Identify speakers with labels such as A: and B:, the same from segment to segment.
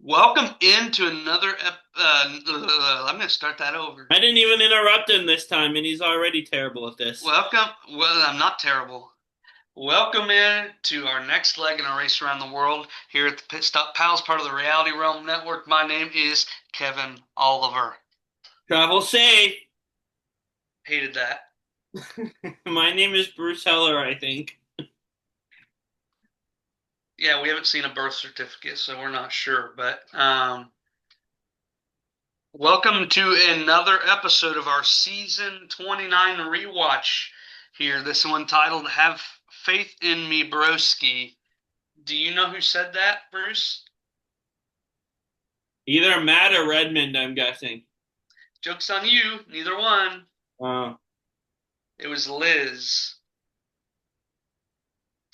A: Welcome into another I'm going to start that over.
B: I didn't even interrupt him this time, and he's already terrible at this.
A: I'm not terrible. Welcome in to our next leg in our race around the world here at the Pitstop Pals, part of the Reality Realm Network. My name is Kevin Oliver.
B: Travel safe.
A: Hated that.
B: My name is Bruce Heller, I think.
A: Yeah, we haven't seen a birth certificate, so we're not sure. But welcome to another episode of our season 29 rewatch here. This one titled "Have Faith in Me, Broski." Do you know who said that, Bruce?
B: Either Matt or Redmond, I'm guessing.
A: Joke's on you. Neither one.
B: Uh,
A: It was Liz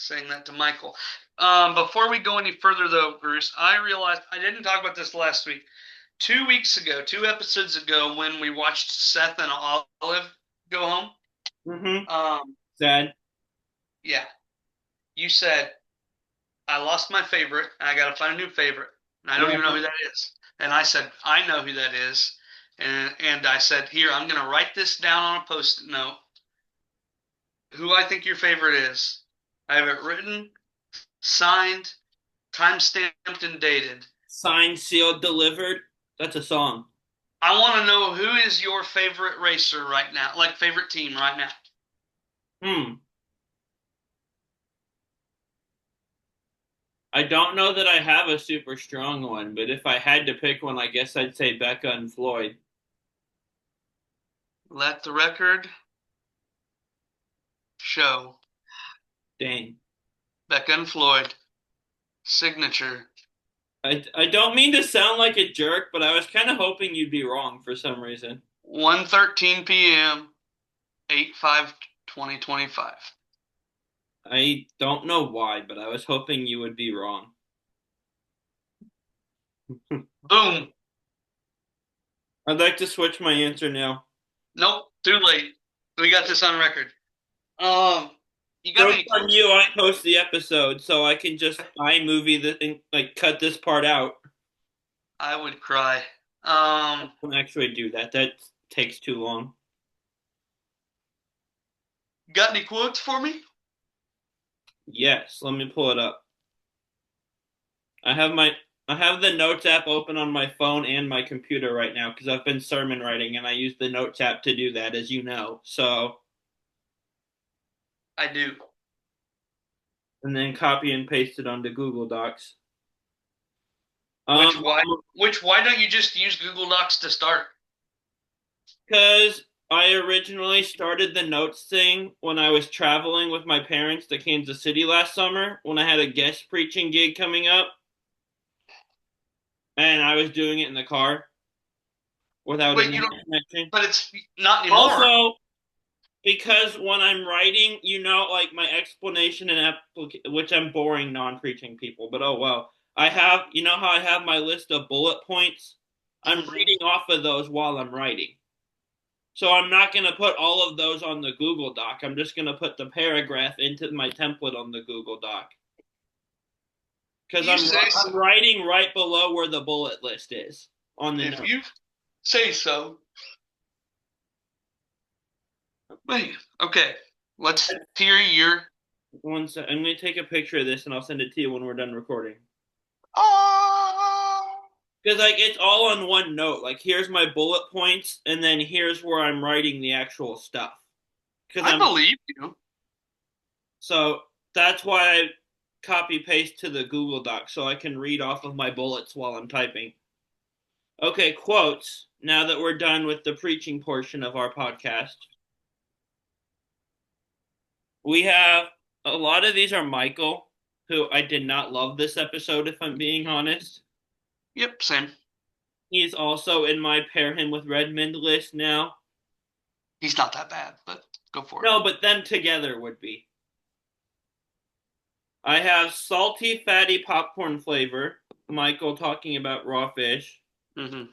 A: saying that to Michael. Before we go any further, though, Bruce, I realized I didn't talk about this last week. 2 weeks ago, 2 episodes ago, when we watched Seth and Olive go home,
B: mm-hmm.
A: um,
B: Sad.
A: yeah, you said I lost my favorite and I got to find a new favorite, and I don't
B: Yeah.
A: even know who that is. And I said I know who that is, and I said here I'm going to write this down on a post-it note. Who I think your favorite is. I have it written, signed, time stamped, and dated.
B: Signed, sealed, delivered. That's a song.
A: I want to know who is your favorite racer right now, like favorite team right now.
B: Hmm. I don't know that I have a super strong one, but if I had to pick one, I guess I'd say Becca and Floyd.
A: Let the record show.
B: Dang.
A: Becca and Floyd signature.
B: I don't mean to sound like a jerk, but I was kind of hoping you'd be wrong for some reason.
A: 1:13 p.m. 8/5/2025.
B: I don't know why, but I was hoping you would be wrong.
A: Boom.
B: I'd like to switch my answer now.
A: Nope. Too late. We got this on record. Um, you got
B: Joke's
A: any
B: on
A: quotes?
B: you, I post the episode, so I can just iMovie the and like cut this part out.
A: I would cry.
B: I don't actually do that. That takes too long.
A: Got any quotes for me?
B: Yes, let me pull it up. I have my I have the Notes app open on my phone and my computer right now because I've been sermon writing and I use the Notes app to do that, as you know. So,
A: I do.
B: and then copy and paste it onto Google Docs.
A: Which
B: Um,
A: why which why don't you just use Google Docs to start?
B: Because I originally started the notes thing when I was traveling with my parents to Kansas City last summer when I had a guest preaching gig coming up, and I was doing it in the car without
A: Wait, you
B: internet
A: don't,
B: connection.
A: but it's not anymore.
B: Also, because when I'm writing, like my explanation and which I'm boring non-preaching people, but oh well. I have, how I have my list of bullet points? I'm
A: Hmm.
B: reading off of those while I'm writing. So I'm not going to put all of those on the Google Doc. I'm just going to put the paragraph into my template on the Google Doc because
A: You say so.
B: I'm writing right below where the bullet list is on the
A: If
B: note.
A: you say so. Wait, okay. Let's hear your.
B: One sec. I'm going to take a picture of this and I'll send it to you when we're done recording.
A: Oh,
B: Because it's all on one note. Like here's my bullet points, and then here's where I'm writing the actual stuff. Because
A: I
B: I'm
A: believe you.
B: so that's why I copy paste to the Google Doc so I can read off of my bullets while I'm typing. Okay, quotes. Now that we're done with the preaching portion of our podcast, we have a lot of these are Michael, who I did not love this episode, if I'm being honest.
A: Yep, same.
B: He's also in my pair him with Redmond list now.
A: He's not that bad, but go for it.
B: No, but them together would be. I have salty, fatty popcorn flavor. Michael talking about raw fish.
A: Hmm.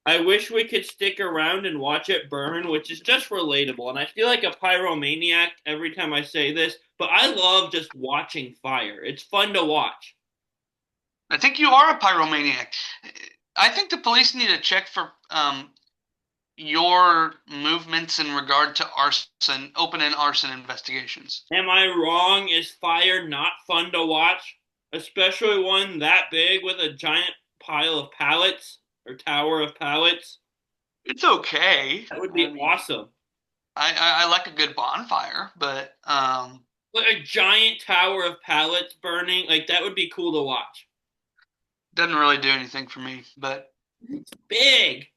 B: I wish we could stick around and watch it burn, which is just relatable. And I feel like a pyromaniac every time I say this, but I love just watching fire. It's fun to watch.
A: I think you are a pyromaniac. I think the police need to check for your movements in regard to arson, open and arson investigations.
B: Am I wrong? Is fire not fun to watch? Especially one that big with a giant pile of pallets or tower of pallets?
A: It's okay.
B: That would
A: I
B: be
A: mean,
B: awesome.
A: I like a good bonfire, but
B: Like a giant tower of pallets burning, like that would be cool to watch.
A: doesn't really do anything for me. But
B: It's big.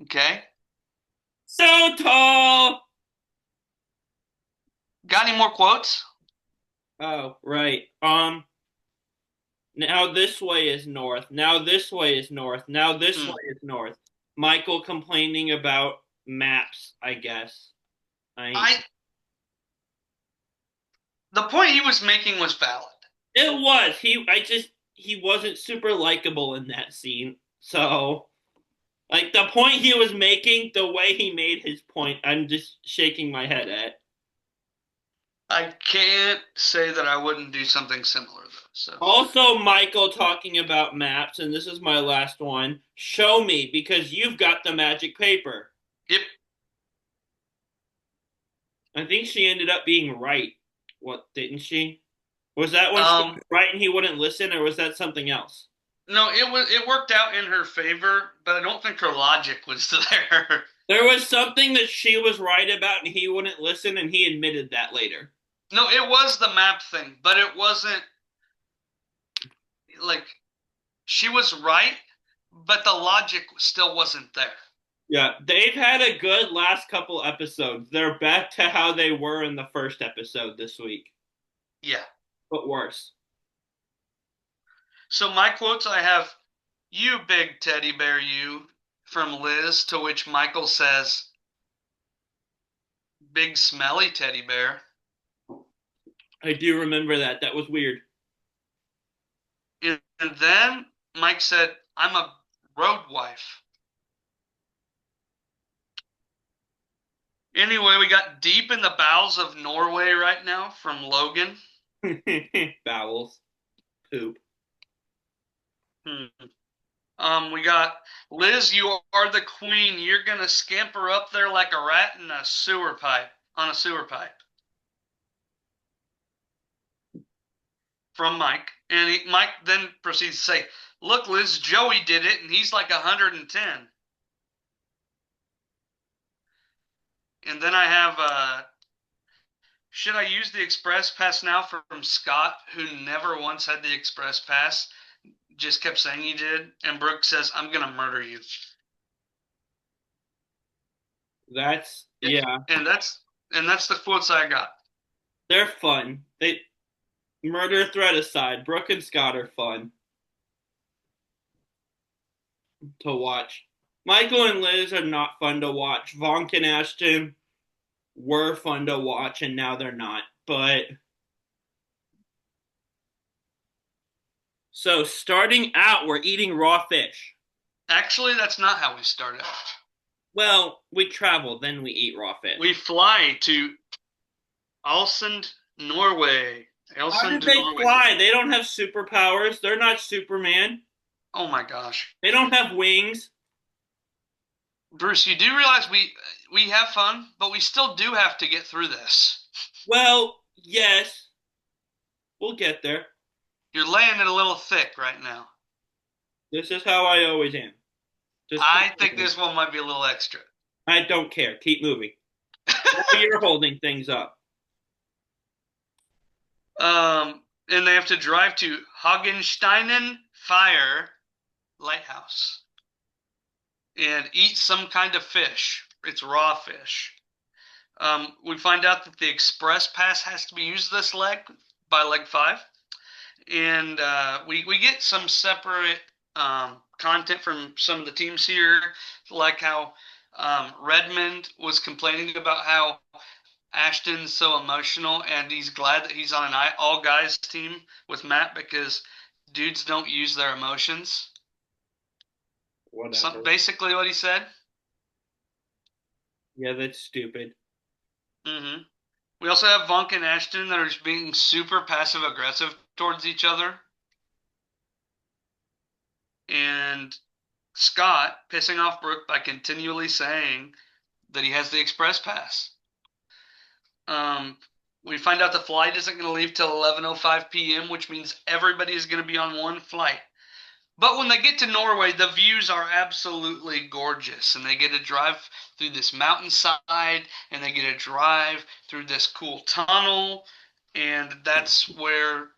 A: okay.
B: So tall.
A: Got any more quotes?
B: Oh, right. Now this way is north. Now this way is north. Now this
A: Hmm.
B: way is north. Michael complaining about maps, I guess. I
A: I the point he was making was valid.
B: It was. He wasn't super likable in that scene. So like the point he was making, the way he made his point, I'm just shaking my head at.
A: I can't say that I wouldn't do something similar though. So,
B: Also, Michael talking about maps, and this is my last one. Show me because you've got the magic paper.
A: yep.
B: I think she ended up being right. What, didn't she? Was that when she
A: Um,
B: was right and he wouldn't listen, or was that something else?
A: no, it worked out in her favor, but I don't think her logic was there.
B: There was something that she was right about and he wouldn't listen, and he admitted that later.
A: No, it was the map thing, but it wasn't like she was right, but the logic still wasn't there.
B: Yeah, they've had a good last couple episodes. They're back to how they were in the first episode this week,
A: Yeah.
B: but worse.
A: So my quotes I have, "You big teddy bear, you," from Liz, to which Michael says, "Big smelly teddy bear."
B: I do remember that. That was weird.
A: And then Mike said, "I'm a road wife." Anyway, we got deep in the bowels of Norway right now from Logan.
B: Bowels, poop.
A: Hmm. We got Liz, you are the queen. You're gonna scamper up there like a rat in a sewer pipe on a sewer pipe from Mike. And Mike then proceeds to say, "Look, Liz, Joey did it, and he's like 110." And then I have, should I use the express pass now from Scott, who never once had the express pass, just kept saying he did. And Brooke says, "I'm gonna murder you."
B: That's yeah.
A: And that's the quotes I got.
B: They're fun. They murder threat aside, Brooke and Scott are fun to watch. Michael and Liz are not fun to watch. Vonk and Ashton were fun to watch, and now they're not. But so starting out, we're eating raw fish.
A: Actually, that's not how we started.
B: Well, we travel, then we eat raw
A: We
B: fish.
A: fly to Alsund, Norway.
B: How did
A: Alsund,
B: they
A: Norway.
B: fly? They don't have superpowers. They're not Superman.
A: Oh my gosh,
B: They don't have wings.
A: Bruce, you do realize we have fun, but we still do have to get through this.
B: Well, yes, we'll get there.
A: You're laying it a little thick right now.
B: This is how I always am. Just keep
A: I think
B: moving.
A: this one might be a little extra.
B: I don't care. Keep moving. Now you're holding things up.
A: And they have to drive to Hagensteinen Fire Lighthouse and eat some kind of fish. It's raw fish. We find out that the express pass has to be used this leg by leg 5, and we get some separate content from some of the teams here, like how Redmond was complaining about how Ashton's so emotional, and he's glad that he's on an all guys team with Matt because dudes don't use their emotions.
B: Whatever.
A: Basically, what he said.
B: Yeah, that's stupid.
A: Hmm. We also have Vonk and Ashton that are just being super passive aggressive towards each other. and Scott pissing off Brooke by continually saying that he has the express pass. Um, we find out the flight isn't going to leave till 11:05 p.m., which means everybody is going to be on one flight. But when they get to Norway, the views are absolutely gorgeous, and they get to drive through this mountainside, and they get to drive through this cool tunnel, and that's where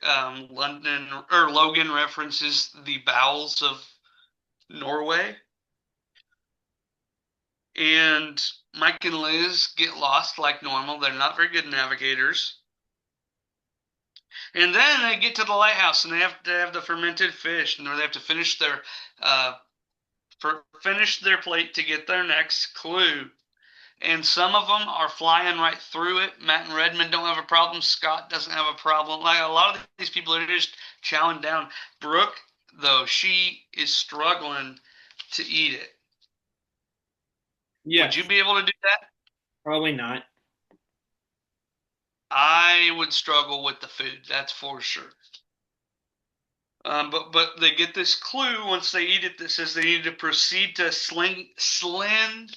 A: London or Logan references the bowels of Norway. And Mike and Liz get lost like normal. They're not very good navigators. And then they get to the lighthouse and they have to have the fermented fish, and they have to uh, finish their plate to get their next clue. And some of them are flying right through it. Matt and Redmond don't have a problem. Scott doesn't have a problem. Like a lot of these people are just chowing down. Brooke, though, she is struggling to eat it. Would you
B: Yes,
A: be able to do that?
B: probably not.
A: I would struggle with the food, that's for sure. But they get this clue once they eat it that says they need to proceed to Slinigan.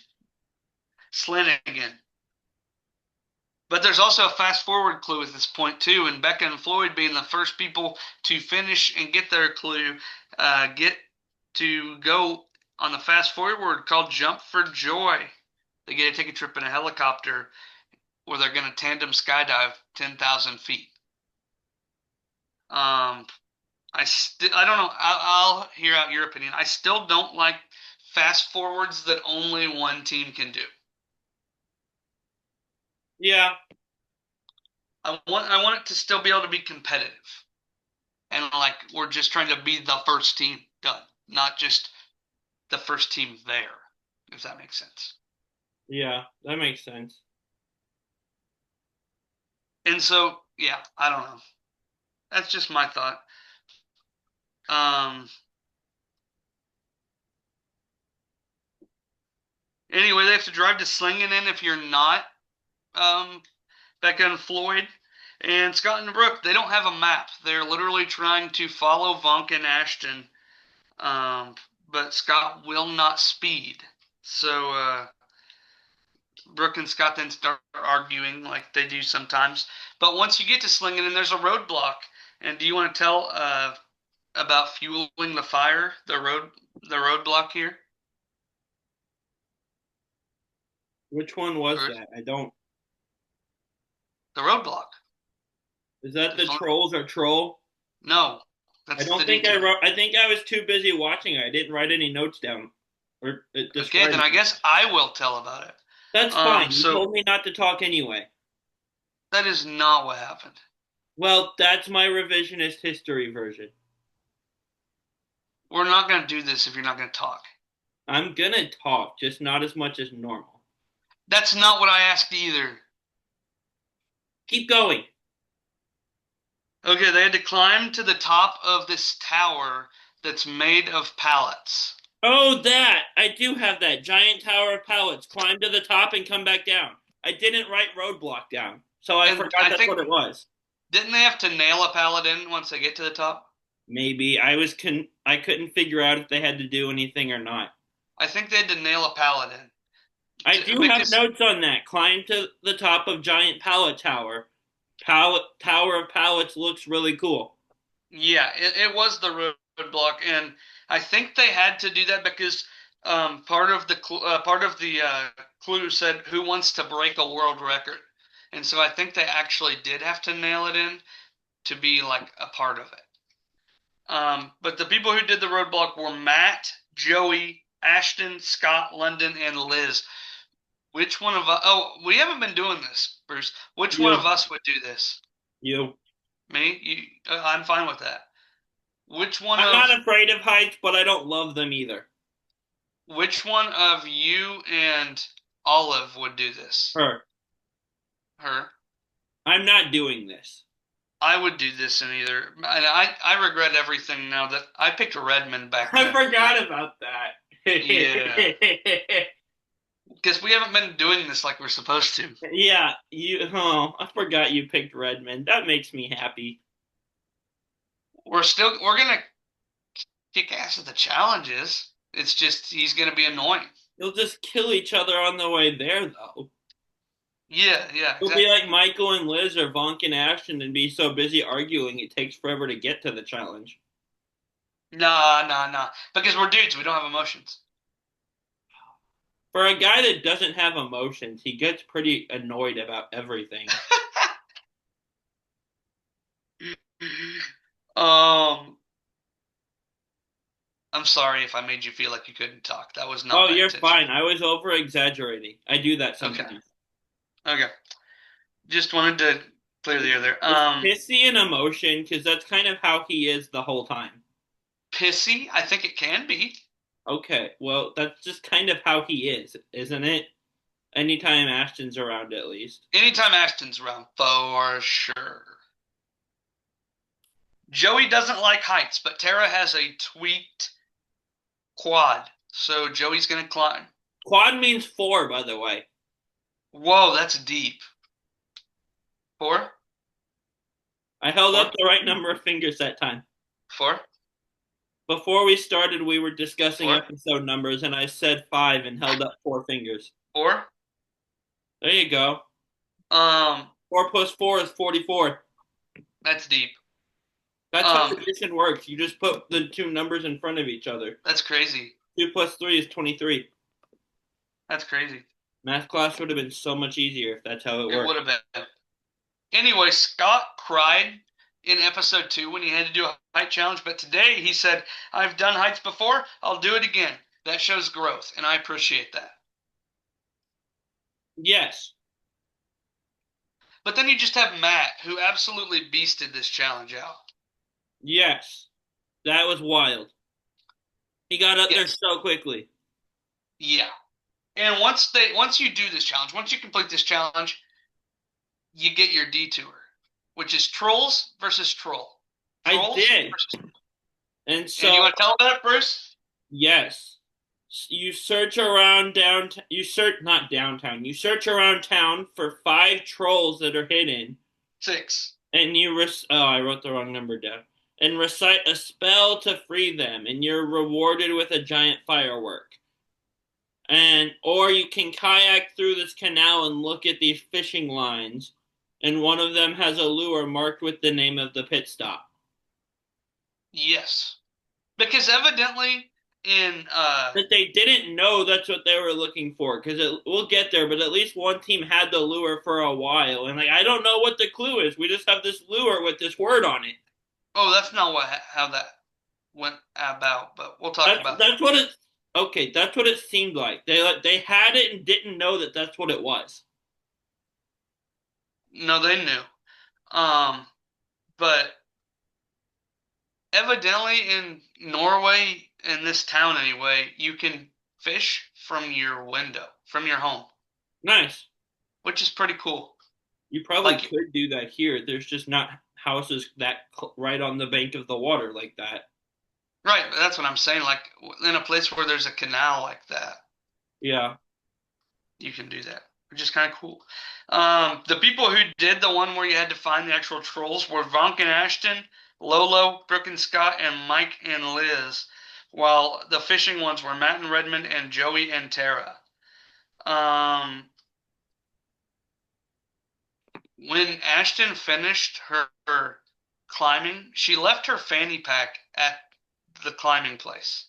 A: But there's also a fast forward clue at this point too, and Becca and Floyd being the first people to finish and get their clue, get to go on the fast forward called Jump for Joy. They get to take a trip in a helicopter where they're going to tandem skydive 10,000 feet. I don't know. I'll hear out your opinion. I still don't like fast forwards that only one team can do.
B: Yeah,
A: I want it to still be able to be competitive, and like we're just trying to be the first team done, not just the first team there. If that makes sense.
B: yeah, that makes sense.
A: And so, yeah, I don't know. That's just my thought. Um. Anyway, they have to drive to Slinginen if you're not Becca and Floyd. And Scott and Brooke, they don't have a map. They're literally trying to follow Vonk and Ashton, but Scott will not speed. So Brooke and Scott then start arguing like they do sometimes. But once you get to Slinginen, there's a roadblock. And do you want to tell about fueling the fire, the roadblock here?
B: Which one was
A: Or
B: that? I don't.
A: the roadblock?
B: Is that the
A: It's on,
B: trolls or troll?
A: no,
B: I
A: that's the
B: don't think I
A: detour.
B: wrote. I think I was too busy watching it. I didn't write any notes down or
A: Okay,
B: describe
A: then I
B: it.
A: guess I will tell about it.
B: That's fine. You
A: So
B: told me not to talk anyway.
A: that is not what happened.
B: Well, that's my revisionist history version.
A: We're not going to do this if you're not going to talk.
B: I'm gonna talk, just not as much as normal.
A: That's not what I asked either.
B: Keep going.
A: Okay, they had to climb to the top of this tower that's made of pallets.
B: Oh, that! I do have that giant tower of pallets. Climb to the top and come back down. I didn't write roadblock down, so I
A: And
B: forgot
A: I
B: that's
A: think,
B: what it was.
A: didn't they have to nail a pallet in once they get to the top?
B: Maybe I couldn't figure out if they had to do anything or not.
A: I think they had to nail a pallet in.
B: I do have
A: Because,
B: notes on that. Climb to the top of giant pallet tower. Pallet tower of pallets looks really cool.
A: yeah, it was the roadblock. And I think they had to do that because part of the clue said, "Who wants to break a world record?" And so I think they actually did have to nail it in to be like a part of it. But the people who did the roadblock were Matt, Joey, Ashton, Scott, London, and Liz. Which one of us? Oh, we haven't been doing this, Bruce. Which one of
B: You,
A: us would do this?
B: you.
A: Me? You? I'm fine with that. Which one
B: I'm
A: of
B: not afraid of heights, but I don't love them either.
A: which one of you and Olive would do this?
B: Her.
A: Her.
B: I'm not doing this.
A: I would do this in either. And I regret everything now that I picked Redmond back
B: I
A: then.
B: forgot about that.
A: Yeah, because we haven't been doing this like we're supposed to.
B: Yeah, you. Oh, I forgot you picked Redmond. That makes me happy.
A: We're gonna kick ass at the challenges. It's just he's gonna be annoying.
B: They'll just kill each other on the way there, though.
A: Yeah, yeah,
B: It'll be
A: exactly.
B: like Michael and Liz or Vonk and Ashton and be so busy arguing it takes forever to get to the challenge.
A: Nah, nah, nah. Because we're dudes, we don't have emotions.
B: For a guy that doesn't have emotions, he gets pretty annoyed about everything.
A: Um, I'm sorry if I made you feel like you couldn't talk. That was not
B: Oh,
A: my
B: you're
A: intention.
B: fine. I was over exaggerating. I do that
A: Okay,
B: sometimes.
A: okay. Just wanted to clear the air there.
B: Is pissy an emotion? Because that's kind of how he is the whole time.
A: Pissy, I think it can be.
B: Okay, well, that's just kind of how he is, isn't it? Anytime Ashton's around, at least.
A: Anytime Ashton's around, for sure. Joey doesn't like heights, but Tara has a tweaked quad, so Joey's gonna climb.
B: Quad means four, by the way.
A: Whoa, that's deep. Four,
B: I held
A: four,
B: up the right number of fingers that time.
A: four,
B: Before we started, we were discussing
A: four,
B: episode numbers, and I said five and held up four fingers.
A: four.
B: There you go.
A: Um,
B: Four plus four is 44.
A: that's deep.
B: That's how
A: Um,
B: addition works. You just put the two numbers in front of each other.
A: that's crazy.
B: Two plus three is 23.
A: That's crazy.
B: Math class would have been so much easier if that's how it
A: It would
B: worked.
A: have been. Anyway, Scott cried in episode 2 when he had to do a height challenge, but today he said, I've done heights before, I'll do it again. That shows growth, and I appreciate that.
B: Yes.
A: But then you just have Matt, who absolutely beasted this challenge out.
B: Yes. That was wild. He got up there
A: Yes.
B: so quickly.
A: Yeah. And once you do this challenge, once you complete this challenge, you get your detour, which is trolls versus troll.
B: I
A: Trolls
B: did.
A: versus.
B: And
A: And
B: so,
A: you want to tell about it, Bruce?
B: yes. You search around downtown. You search, not downtown. You search around town for five trolls that are hidden.
A: 6.
B: And oh, I wrote the wrong number down. And recite a spell to free them. And you're rewarded with a giant firework. Or you can kayak through this canal and look at these fishing lines, and one of them has a lure marked with the name of the pit stop.
A: Yes. Because evidently in
B: But they didn't know that's what they were looking for, because we'll get there, but at least one team had the lure for a while, and like I don't know what the clue is. We just have this lure with this word on it.
A: oh, that's not how that went about, but we'll talk
B: That's
A: about that.
B: that's what it. Okay, that's what it seemed like. They had it and didn't know that that's what it was.
A: No, they knew. But evidently in Norway, in this town anyway, you can fish from your window, from your home,
B: Nice.
A: which is pretty cool.
B: You probably
A: Like,
B: could do that here. There's just not houses that right on the bank of the water like that.
A: right, that's what I'm saying. Like, in a place where there's a canal like that,
B: Yeah.
A: you can do that, which is kind of cool. The people who did the one where you had to find the actual trolls were Vonk and Ashton, Lolo, Brooke and Scott, and Mike and Liz, while the fishing ones were Matt and Redmond and Joey and Tara. Um, when Ashton finished her climbing, she left her fanny pack at the climbing place,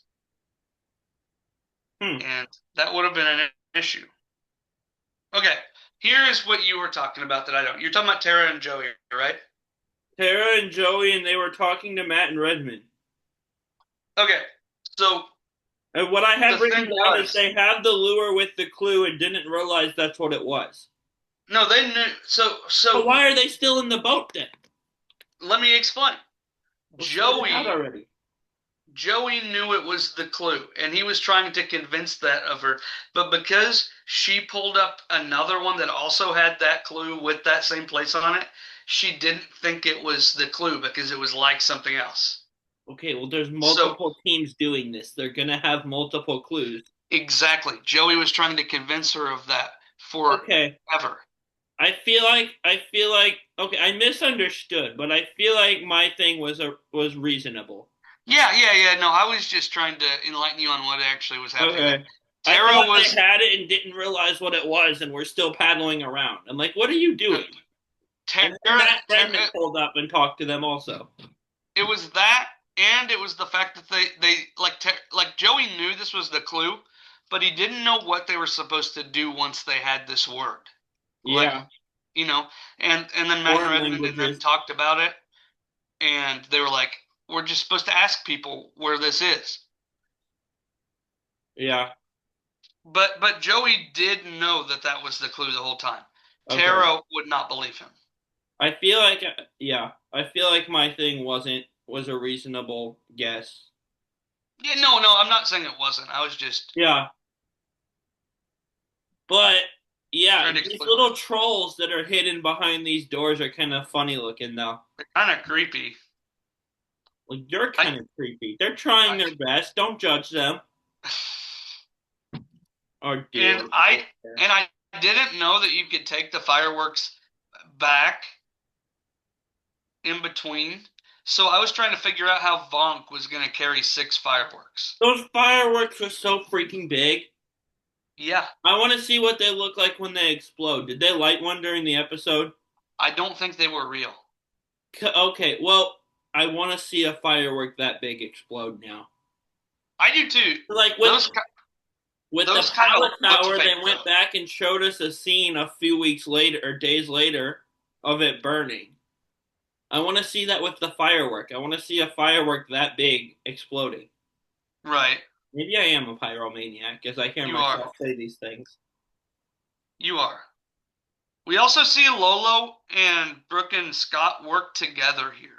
B: Hmm.
A: and that would have been an issue. Okay, here is what you were talking about that I don't. You're talking about Tara and Joey, right?
B: Tara and Joey, and they were talking to Matt and Redmond.
A: Okay, so
B: And what I
A: the
B: had written
A: thing
B: down is
A: was,
B: they have the lure with the clue and didn't realize that's what it was.
A: no, they knew. So,
B: But
A: so
B: why are they still in the boat then?
A: let me explain.
B: Let's sort it out
A: Joey,
B: already.
A: Joey knew it was the clue, and he was trying to convince that of her. But because she pulled up another one that also had that clue with that same place on it, she didn't think it was the clue because it was like something else.
B: Okay, well, there's
A: So
B: multiple teams doing this. They're gonna have multiple clues.
A: exactly, Joey was trying to convince her of that
B: Okay,
A: forever.
B: I feel like okay, I misunderstood, but I feel like my thing was reasonable.
A: Yeah. No, I was just trying to enlighten you on what actually was happening there.
B: Okay. I
A: Tara
B: thought they
A: was
B: had it and didn't realize what it was, and we're still paddling around. I'm like, what are you
A: no,
B: doing?
A: Tara,
B: And then Matt Redman
A: Tara.
B: pulled up and talked to them also.
A: It was that, and it was the fact that they like Joey knew this was the clue, but he didn't know what they were supposed to do once they had this word. Like,
B: Yeah,
A: you know, and then Matt
B: foreign
A: Redmond and them
B: languages.
A: talked about it, and they were like, "We're just supposed to ask people where this is."
B: Yeah.
A: But Joey did know that that was the clue the whole time.
B: Okay.
A: Tara would not believe him.
B: I feel like, yeah, I feel like my thing was a reasonable guess.
A: Yeah, no, I'm not saying it wasn't. I was just
B: Yeah, but yeah,
A: trying to
B: these
A: explain why.
B: little trolls that are hidden behind these doors are kind of funny looking though.
A: They're kind of creepy.
B: Like you're
A: I,
B: kind of creepy. They're trying
A: I
B: their best. Don't judge them. Or
A: and
B: do.
A: I didn't know that you could take the fireworks back in between. So I was trying to figure out how Vonk was going to carry six fireworks.
B: Those fireworks are so freaking big.
A: Yeah,
B: I want to see what they look like when they explode. Did they light one during the episode?
A: I don't think they were real.
B: Okay, well, I want to see a firework that big explode now.
A: I do too.
B: Like
A: Those
B: with the
A: those kind of
B: pallet
A: looked
B: tower, they
A: fake
B: went
A: though.
B: back and showed us a scene a few weeks later or days later of it burning. I want to see that with the firework. I want to see a firework that big exploding.
A: Right.
B: Maybe I am a pyromaniac as I hear
A: You are.
B: myself say these things.
A: You are. We also see Lolo and Brooke and Scott work together here.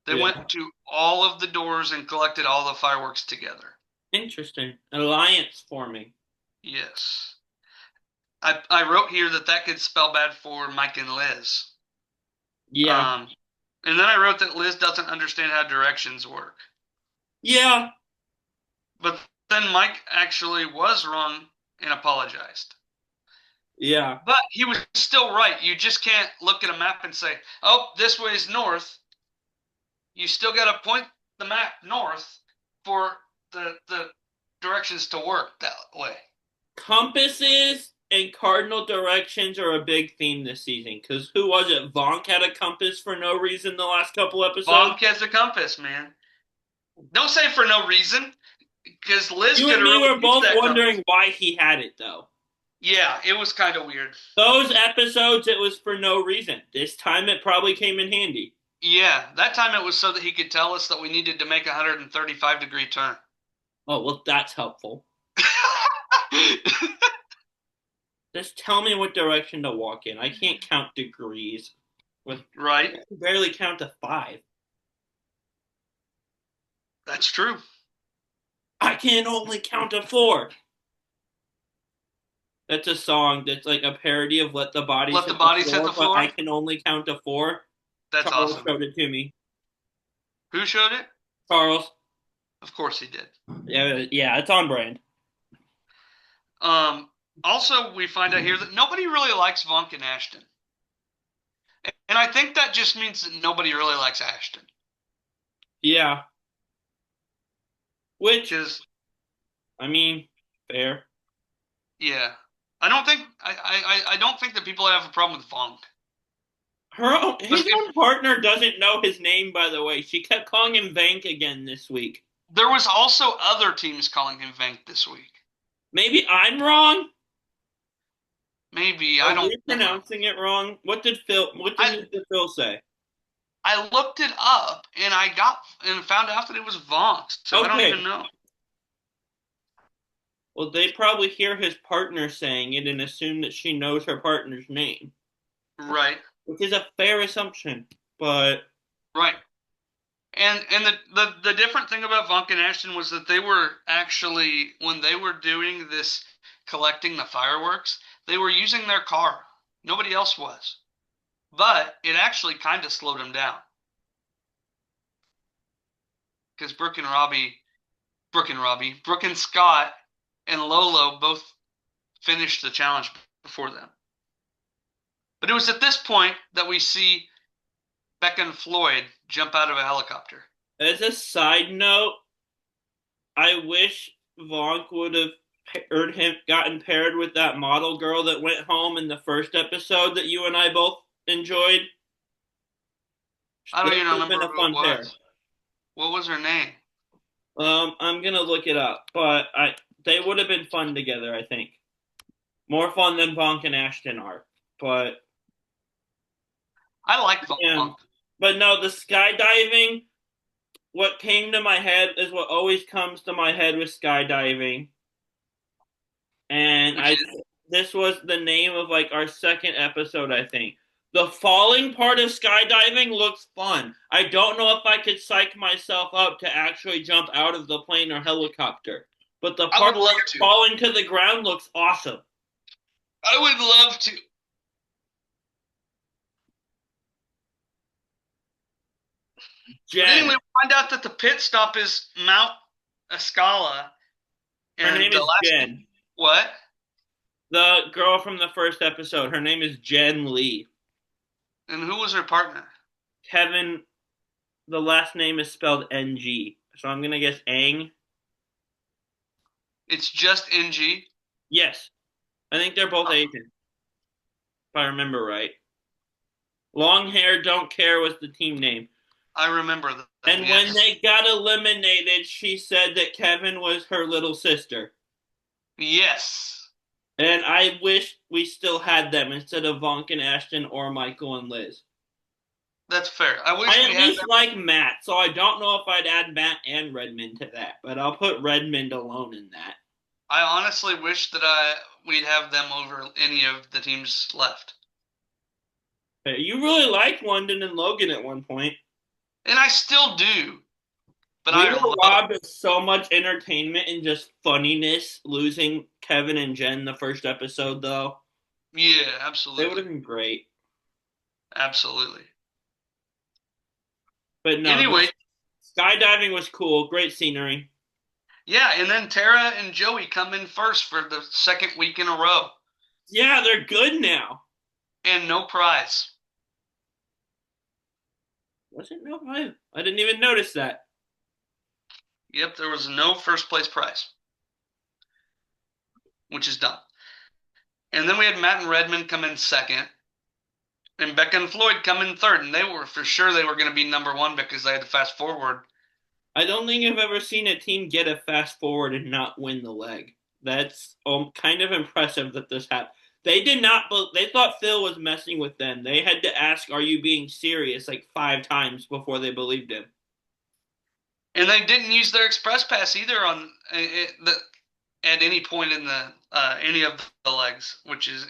A: They
B: Yeah.
A: went to all of the doors and collected all the fireworks together.
B: Interesting. Alliance forming.
A: Yes. I wrote here that that could spell bad for Mike and Liz.
B: Yeah.
A: Um, and then I wrote that Liz doesn't understand how directions work.
B: Yeah.
A: But then Mike actually was wrong and apologized.
B: Yeah.
A: But he was still right. You just can't look at a map and say, oh, this way is north. You still got to point the map north for the directions to work that way.
B: Compasses and cardinal directions are a big theme this season. Because who was it? Vonk had a compass for no reason the last couple episodes.
A: Bonk has a compass, man. Don't say for no reason, because Liz
B: You
A: could
B: and
A: have
B: me
A: really
B: were
A: used
B: both
A: that compass.
B: wondering why he had it, though.
A: Yeah, it was kind of weird.
B: Those episodes, it was for no reason. This time, it probably came in handy.
A: Yeah, that time it was so that he could tell us that we needed to make a 135-degree turn.
B: Oh, well, that's helpful. Just tell me what direction to walk in. I can't count degrees. With
A: Right?
B: I can barely count to 5.
A: That's true.
B: I can only count to 4. That's a song that's like a parody of "Let the Bodies
A: Let the
B: Hit the
A: bodies hit
B: Floor,"
A: the
B: but I
A: floor.
B: can only count to 4.
A: That's
B: Charles
A: awesome.
B: showed it to me.
A: Who showed it?
B: Charles,
A: Of course he did.
B: yeah, it's on brand.
A: Um, Also, we find out here that nobody really likes Vonk and Ashton. And I think that just means that nobody really likes Ashton.
B: Yeah, which
A: Because,
B: I mean, fair.
A: yeah, I don't think that people have a problem with Vonk.
B: His
A: But if
B: own partner doesn't know his name, by the way. She kept calling him Vank again this week.
A: there was also other teams calling him Vank this week.
B: Maybe I'm wrong.
A: Maybe I
B: Are
A: don't
B: we
A: know.
B: pronouncing it wrong? What did Phil? What did
A: I
B: Mr. Phil say?
A: I looked it up and I got and found out that it was Vonk. So I don't even
B: Okay.
A: know.
B: Well, they probably hear his partner saying it and assume that she knows her partner's name,
A: Right,
B: which is a fair assumption. But
A: right. And the different thing about Vonk and Ashton was that they were actually when they were doing this collecting the fireworks, they were using their car. Nobody else was. But it actually kind of slowed them down because Brooke and Scott and Lolo both finished the challenge before them. But it was at this point that we see Becca and Floyd jump out of a helicopter.
B: As a side note, I wish Vonk would have gotten paired with that model girl that went home in the first episode that you and I both enjoyed.
A: I don't
B: That
A: even
B: would have been
A: remember
B: a
A: who it
B: fun pair.
A: was. What was her name?
B: I'm gonna look it up, but I they would have been fun together, I think. More fun than Vonk and Ashton are. But
A: I like
B: yeah.
A: Funk.
B: But no, the skydiving, what came to my head is what always comes to my head with skydiving. And
A: Which
B: I
A: is,
B: this was the name of like our second episode, I think. The falling part of skydiving looks fun. I don't know if I could psych myself up to actually jump out of the plane or helicopter. But the
A: I
B: part
A: would
B: where
A: love
B: you're
A: to.
B: falling to the ground looks awesome.
A: I would love to. But
B: Jen.
A: anyway, we find out that the pit stop is Mount Escala,
B: Her
A: and
B: name
A: the
B: is
A: last
B: Jen.
A: what?
B: The girl from the first episode. Her name is Jen Lee.
A: And who was her partner?
B: Kevin, the last name is spelled NG. So I'm gonna guess Ang.
A: It's just NG.
B: Yes. I think they're both Asian, if I remember right. Long hair, don't care was the team name.
A: I remember them.
B: And when
A: Yes,
B: they got eliminated, she said that Kevin was her little sister.
A: yes,
B: And I wish we still had them instead of Vonk and Ashton or Michael and Liz.
A: that's fair. I wish
B: I
A: we
B: at
A: had
B: least
A: them.
B: like Matt, so I don't know if I'd add Matt and Redmond to that, but I'll put Redmond alone in that.
A: I honestly wish that we'd have them over any of the teams left,
B: You really liked London and Logan at one point.
A: and I still do. But
B: We
A: I
B: were
A: love.
B: robbed of so much entertainment and just funniness losing Kevin and Jen the first episode, though.
A: Yeah,
B: They would
A: absolutely,
B: have been great.
A: absolutely.
B: But no,
A: Anyway,
B: skydiving was cool. Great scenery.
A: yeah, and then Tara and Joey come in first for the second week in a row,
B: Yeah, they're good now.
A: and no prize.
B: Was it no five? I didn't even notice that.
A: Yep, there was no first place prize, which is dumb. And then we had Matt and Redmond come in second, and Becca and Floyd come in third, and they were for sure they were going to be number one because they had to fast forward.
B: I don't think I've ever seen a team get a fast forward and not win the leg. That's kind of impressive that this happened. They did not. They thought Phil was messing with them. They had to ask, "Are you being serious?" like 5 times before they believed him.
A: And they didn't use their express pass either on at any point in the any of the legs, which is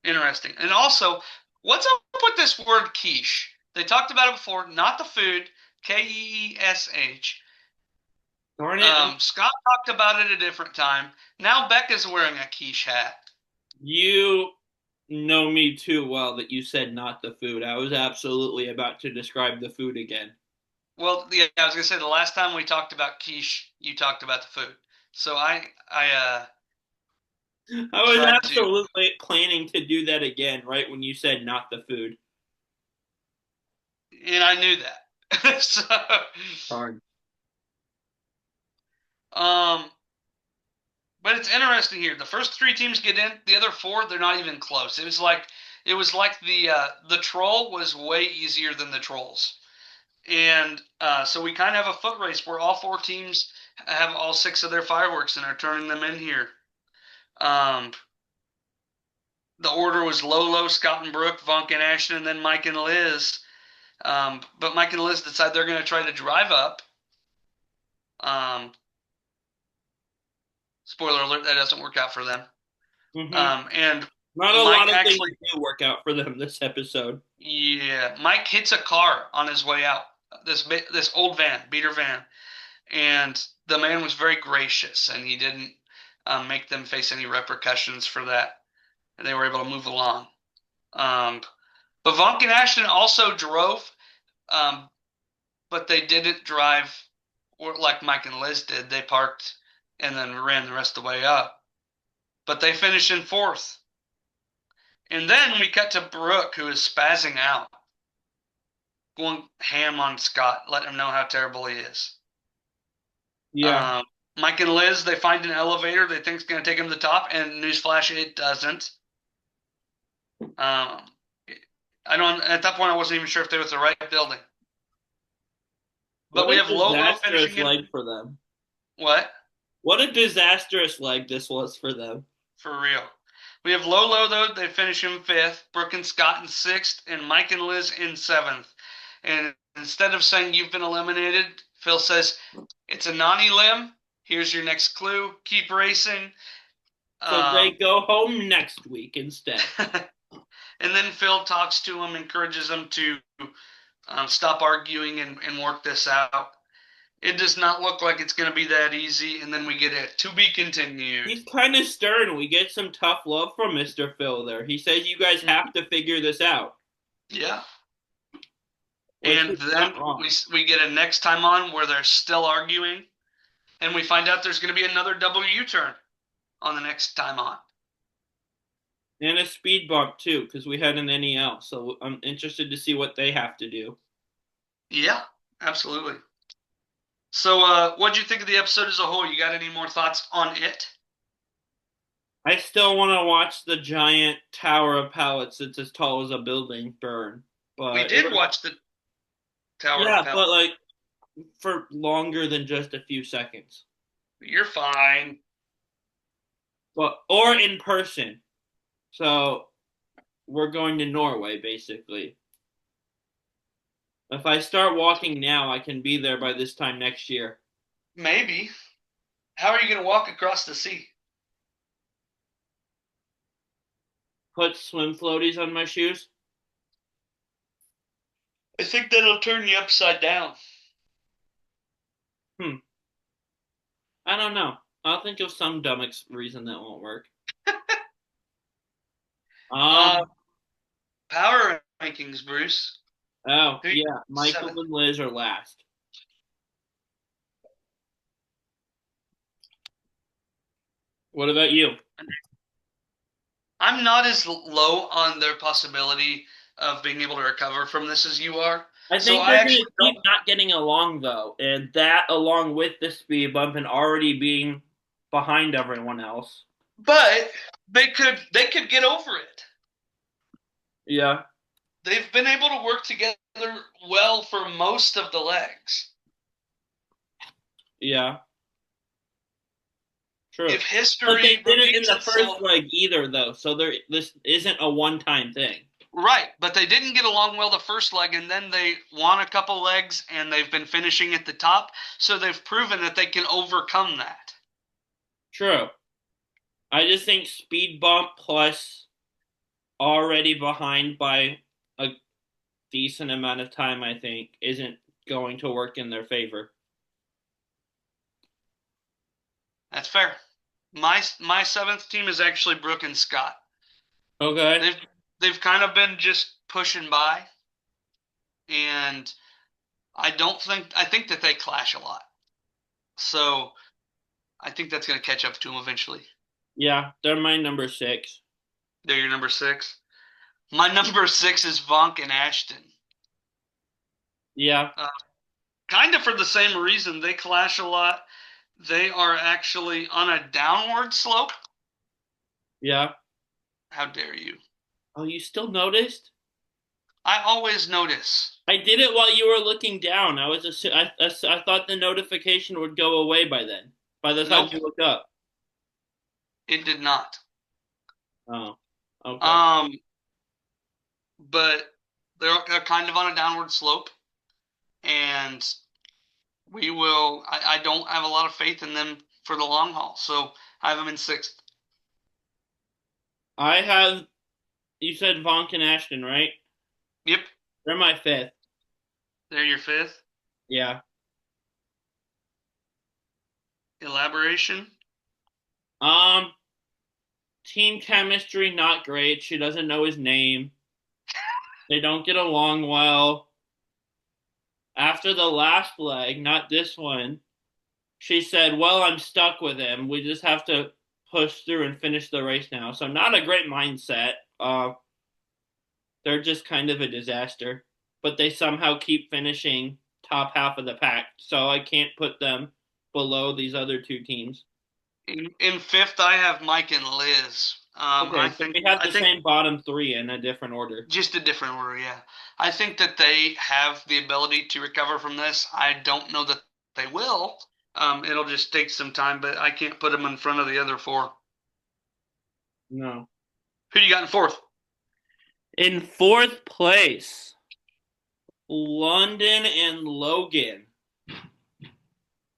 A: interesting. And also, what's up with this word quiche? They talked about it before, not the food, Keesh.
B: Darn it!
A: Scott talked about it a different time. Now Becca's wearing a quiche hat.
B: You know me too well that you said not the food. I was absolutely about to describe the food again.
A: Well, yeah, I was gonna say the last time we talked about quiche, you talked about the food. So I
B: I was
A: tried to,
B: absolutely planning to do that again right when you said not the food.
A: and I knew that. So,
B: Darn.
A: um, but it's interesting here. The first three teams get in. The other four, they're not even close. It was like the troll was way easier than the trolls, and so we kind of have a foot race where all four teams have all six of their fireworks and are turning them in here. Um, the order was Lolo, Scott and Brooke, Vonk and Ashton, and then Mike and Liz. But Mike and Liz decide they're going to try to drive up. Um, Spoiler alert, that doesn't work out for them.
B: Mm-hmm.
A: And
B: Not a
A: Mike
B: lot of things
A: actually,
B: do work out for them this episode.
A: yeah, Mike hits a car on his way out. This old van, beater van, and the man was very gracious, and he didn't make them face any repercussions for that, and they were able to move along. Um, but Vonk and Ashton also drove, um, but they didn't drive like Mike and Liz did. They parked and then ran the rest of the way up. But they finished in fourth. And then we cut to Brooke, who is spazzing out. going ham on Scott, letting him know how terrible he is.
B: Yeah.
A: Um, Mike and Liz, they find an elevator they think is going to take them to the top, and newsflash, it doesn't. Um, I don't. At that point, I wasn't even sure if they was the right building. But
B: What
A: we
B: a
A: have Lolo
B: disastrous
A: finishing in
B: leg for them.
A: what?
B: What a disastrous leg this was for them.
A: For real. We have Lolo though. They finish in fifth. Brooke and Scott in sixth, and Mike and Liz in seventh. And instead of saying you've been eliminated, Phil says it's a naughty limb. Here's your next clue. Keep racing.
B: So they
A: Um,
B: go home next week instead.
A: and then Phil talks to him, encourages him to stop arguing and work this out. It does not look like it's going to be that easy. And then we get it to be continued.
B: He's kind of stern. We get some tough love from Mr. Phil there. He says you guys have to figure this out.
A: Yeah.
B: Which
A: And
B: is
A: then
B: not wrong.
A: we get a next time on where they're still arguing, and we find out there's going to be another double U-turn on the next time on.
B: And a speed bump too, because we had an NEL. So I'm interested to see what they have to do.
A: Yeah, absolutely. So, what'd you think of the episode as a whole? You got any more thoughts on it?
B: I still want to watch the giant tower of pallets that's as tall as a building burn.
A: We
B: But
A: did watch the Tower of
B: yeah,
A: Power.
B: but like for longer than just a few seconds.
A: You're fine.
B: But or in person. So we're going to Norway basically. If I start walking now, I can be there by this time next year.
A: Maybe. How are you going to walk across the sea?
B: Put swim floaties on my shoes.
A: I think that'll turn you upside down.
B: Hmm. I don't know. I'll think of some dumb reason that won't work.
A: Uh,
B: Um.
A: power rankings, Bruce.
B: Oh
A: Who you
B: yeah, Michael
A: seventh?
B: and Liz are last. What about you?
A: I'm not as low on their possibility of being able to recover from this as you are.
B: I
A: So
B: think
A: I
B: they're going
A: actually
B: to
A: don't.
B: keep not getting along though, and that along with the speed bump and already being behind everyone else.
A: But they could get over it.
B: Yeah,
A: They've been able to work together well for most of the legs.
B: yeah, true.
A: If
B: But they
A: history
B: didn't in
A: repeats
B: the first
A: itself,
B: leg either, though. So this isn't a one-time thing.
A: right, but they didn't get along well the first leg, and then they won a couple legs, and they've been finishing at the top, so they've proven that they can overcome that.
B: True. I just think speed bump plus already behind by a decent amount of time, I think, isn't going to work in their favor.
A: That's fair. My seventh team is actually Brooke and Scott.
B: Okay.
A: They've kind of been just pushing by, and I think that they clash a lot. So I think that's going to catch up to them eventually.
B: Yeah, they're my number six.
A: They're your number six. My number six is Vonk and Ashton.
B: Yeah,
A: Uh, kind of for the same reason. They clash a lot. They are actually on a downward slope.
B: yeah.
A: How dare you?
B: Oh, you still noticed?
A: I always notice.
B: I did it while you were looking down. I thought the notification would go away by then. By the time
A: Nope,
B: you look up.
A: it did not.
B: Oh, okay.
A: Um, but they're kind of on a downward slope, and we will. I don't have a lot of faith in them for the long haul, so I have them in sixth.
B: I have. You said Vonk and Ashton, right?
A: Yep,
B: They're my fifth.
A: they're your fifth.
B: Yeah.
A: Elaboration.
B: Um, team chemistry not great. She doesn't know his name. They don't get along well. After the last leg, not this one, she said, "Well, I'm stuck with him. We just have to push through and finish the race now." So not a great mindset. They're just kind of a disaster. but they somehow keep finishing top half of the pack. So I can't put them below these other two teams.
A: In fifth, I have Mike and Liz.
B: Okay, so we have
A: I
B: the
A: think
B: same bottom three in a different order.
A: just a different order. Yeah, I think that they have the ability to recover from this. I don't know that they will. It'll just take some time, but I can't put them in front of the other four.
B: No.
A: Who do you got in fourth?
B: In fourth place, London and Logan.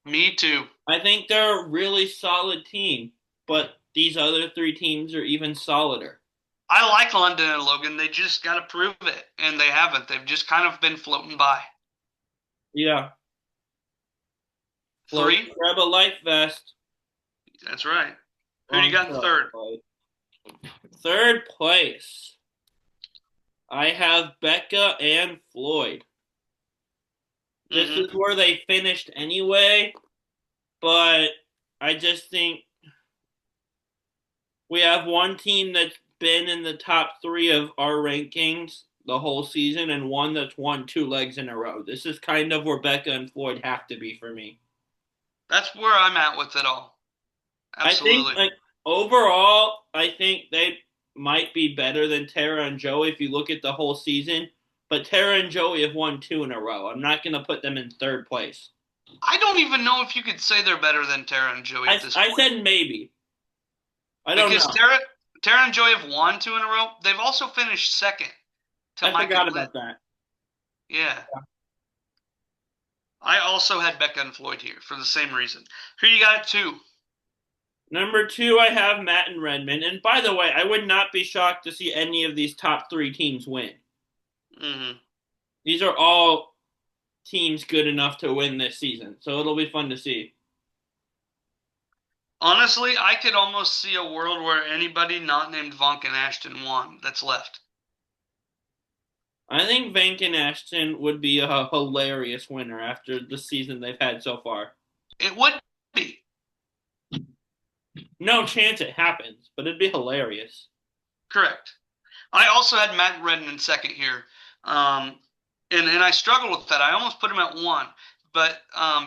A: Me too.
B: I think they're a really solid team, but these other three teams are even solider.
A: I like London and Logan. They just got to prove it, and they haven't. They've just kind of been floating by.
B: Yeah. Float,
A: Three?
B: grab a life vest.
A: That's right. Who do you
B: Wrong
A: got in
B: truck,
A: third?
B: buddy. Third place, I have Becca and Floyd. This is where they finished anyway, but I just think we have one team that's been in the top three of our rankings the whole season and one that's won two legs in a row. This is kind of where Becca and Floyd have to be for me.
A: That's where I'm at with it all.
B: I think
A: Absolutely.
B: like overall, I think they might be better than Tara and Joey if you look at the whole season. But Tara and Joey have won two in a row. I'm not going to put them in third place.
A: I don't even know if you could say they're better than Tara and Joey at this
B: I
A: point.
B: said maybe. I don't
A: Because
B: know.
A: Tara and Joey have won two in a row. They've also finished second to
B: I
A: Mike
B: forgot
A: and Liz.
B: about that.
A: Yeah. I also had Becca and Floyd here for the same reason. Who you got at two?
B: Number two, I have Matt and Redmond. And by the way, I would not be shocked to see any of these top three teams win.
A: Mm-hmm.
B: These are all teams good enough to win this season. So it'll be fun to see.
A: Honestly, I could almost see a world where anybody not named Vonk and Ashton won that's left.
B: I think Vank and Ashton would be a hilarious winner after the season they've had so far.
A: It would be.
B: No chance it happens, but it'd be hilarious.
A: Correct. I also had Matt Redden in second here. And I struggled with that. I almost put him at one. But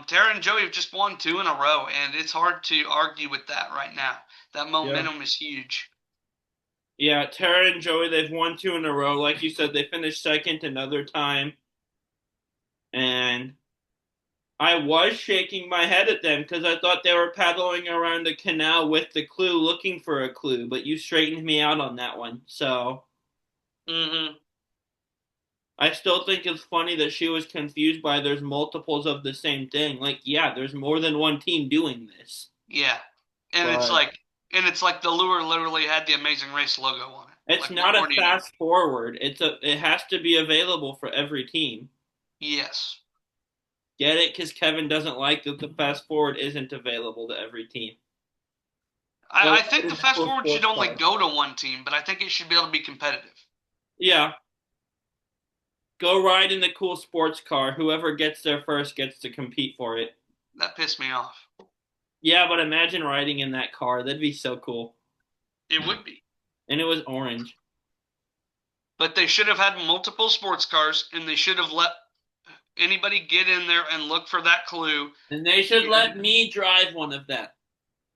A: Tara and Joey have just won two in a row, and it's hard to argue with that right now. That
B: Yeah.
A: momentum is huge.
B: Yeah, Tara and Joey, they've won two in a row. Like you said, they finished second another time. And I was shaking my head at them because I thought they were paddling around the canal with the clue looking for a clue, but you straightened me out on that one. So
A: Mm-hmm.
B: I still think it's funny that she was confused by there's multiples of the same thing. Like, yeah, there's more than one team doing this.
A: Yeah. And
B: But
A: it's like the lure literally had the Amazing Race logo on it.
B: it's
A: Like,
B: not
A: what more
B: a
A: do you need?
B: fast forward. It has to be available for every team.
A: Yes.
B: Get it? Because Kevin doesn't like that the fast forward isn't available to every team.
A: I think the fast forward should only
B: car.
A: go to one team, but I think it should be able to be competitive.
B: Yeah. Go ride in the cool sports car. Whoever gets there first gets to compete for it.
A: That pissed me off.
B: Yeah, but imagine riding in that car. That'd be so cool.
A: It would be.
B: And it was orange.
A: But they should have had multiple sports cars, and they should have let anybody get in there and look for that clue.
B: And they should let me drive one of them.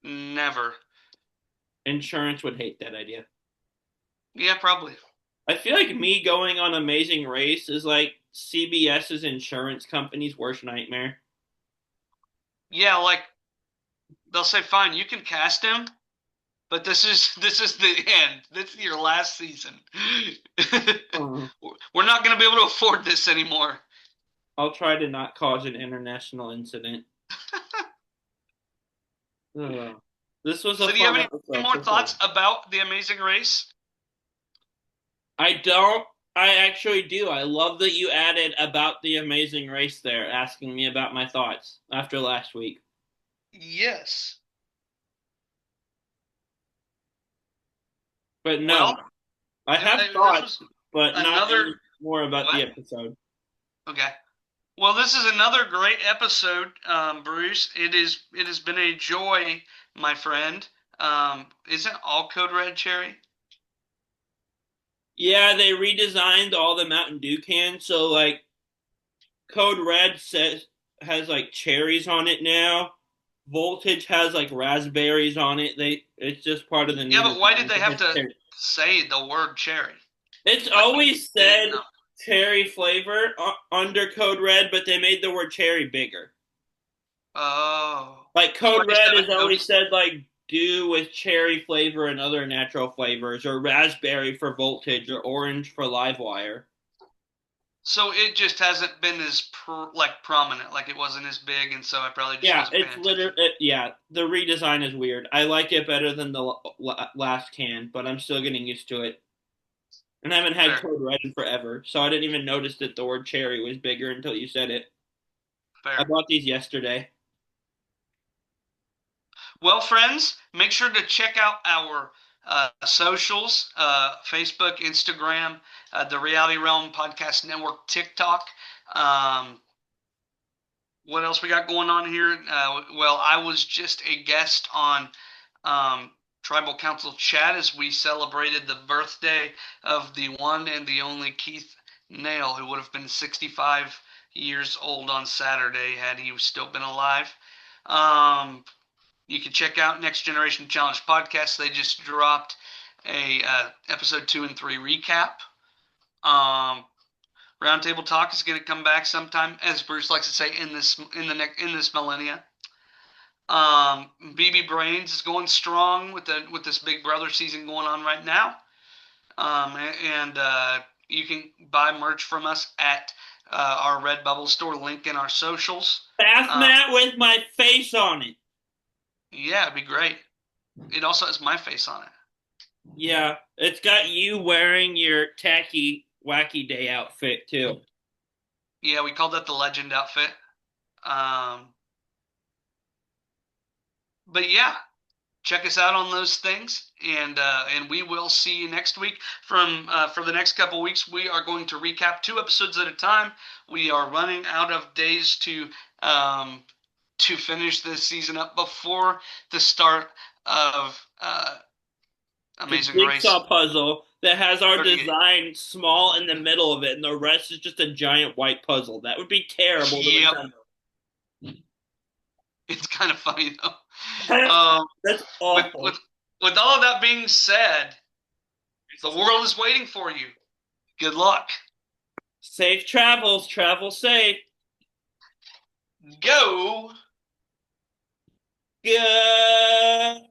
A: Never.
B: Insurance would hate that idea.
A: Yeah, probably.
B: I feel like me going on Amazing Race is like CBS's insurance company's worst nightmare.
A: Yeah, like they'll say, "Fine, you can cast him, but this is the end. This is your last season. We're not going to be able to afford this anymore."
B: I'll try to not cause an international incident. This was a
A: So, do you have
B: fun
A: any
B: episode.
A: more thoughts about the Amazing Race?
B: I don't. I actually do. I love that you added about the Amazing Race there, asking me about my thoughts after last week.
A: Yes.
B: But no,
A: Well,
B: I have
A: this
B: thoughts,
A: was
B: but not
A: another.
B: any more about the
A: What?
B: episode.
A: Okay. Well, this is another great episode, Bruce. It has been a joy, my friend. Isn't all code red, Cherry?
B: Yeah, they redesigned all the Mountain Dew cans, so like Code Red says has like cherries on it now. Voltage has like raspberries on it. It's just part of the
A: Yeah,
B: new
A: but why did
B: design.
A: they
B: It
A: have
B: has
A: to
B: cherry.
A: say the word cherry?
B: It's
A: Like
B: always
A: they didn't
B: said
A: know.
B: cherry flavor under Code Red, but they made the word cherry bigger.
A: Oh,
B: Like
A: so I
B: Code
A: just
B: Red has
A: haven't
B: always
A: noticed
B: said like dew with cherry flavor and other natural flavors, or raspberry for Voltage, or orange for Livewire.
A: So it just hasn't been as like prominent, like it wasn't as big, and so I probably just
B: Yeah,
A: wasn't paying
B: it's
A: attention.
B: literally yeah. The redesign is weird. I like it better than the last can, but I'm still getting used to it. And I haven't had
A: Fair,
B: Code Red in forever, so I didn't even notice that the word cherry was bigger until you said it. I
A: fair.
B: bought these yesterday.
A: Well, friends, make sure to check out our socials: Facebook, Instagram, the Reality Realm Podcast Network, TikTok. Um, what else we got going on here? Well, I was just a guest on um, Tribal Council Chat as we celebrated the birthday of the one and the only Keith Nail, who would have been 65 years old on Saturday had he still been alive. Um, you can check out Next Generation Challenge podcast. They just dropped a episode 2 and 3 recap. Um, Roundtable Talk is going to come back sometime, as Bruce likes to say, in this millennia. BB Brains is going strong with this Big Brother season going on right now. And you can buy merch from us at our Redbubble store. Link in our socials.
B: Bath
A: Uh,
B: mat with my face on it.
A: yeah, it'd be great. It also has my face on it.
B: Yeah, it's got you wearing your tacky wacky day outfit too.
A: Yeah, we called that the Legend outfit. Um, but yeah, check us out on those things, and we will see you next week. For the next couple weeks, we are going to recap 2 episodes at a time. We are running out of days um, to finish this season up before the start of
B: The
A: Amazing Race
B: jigsaw puzzle that has our
A: 38.
B: design small in the middle of it, and the rest is just a giant white puzzle. That would be terrible to
A: Yep,
B: assemble.
A: it's kind of funny though.
B: That's that's
A: With
B: awful.
A: with all of that being said, the world is waiting for you. Good luck.
B: Safe travels, travel safe.
A: Go.
B: Good.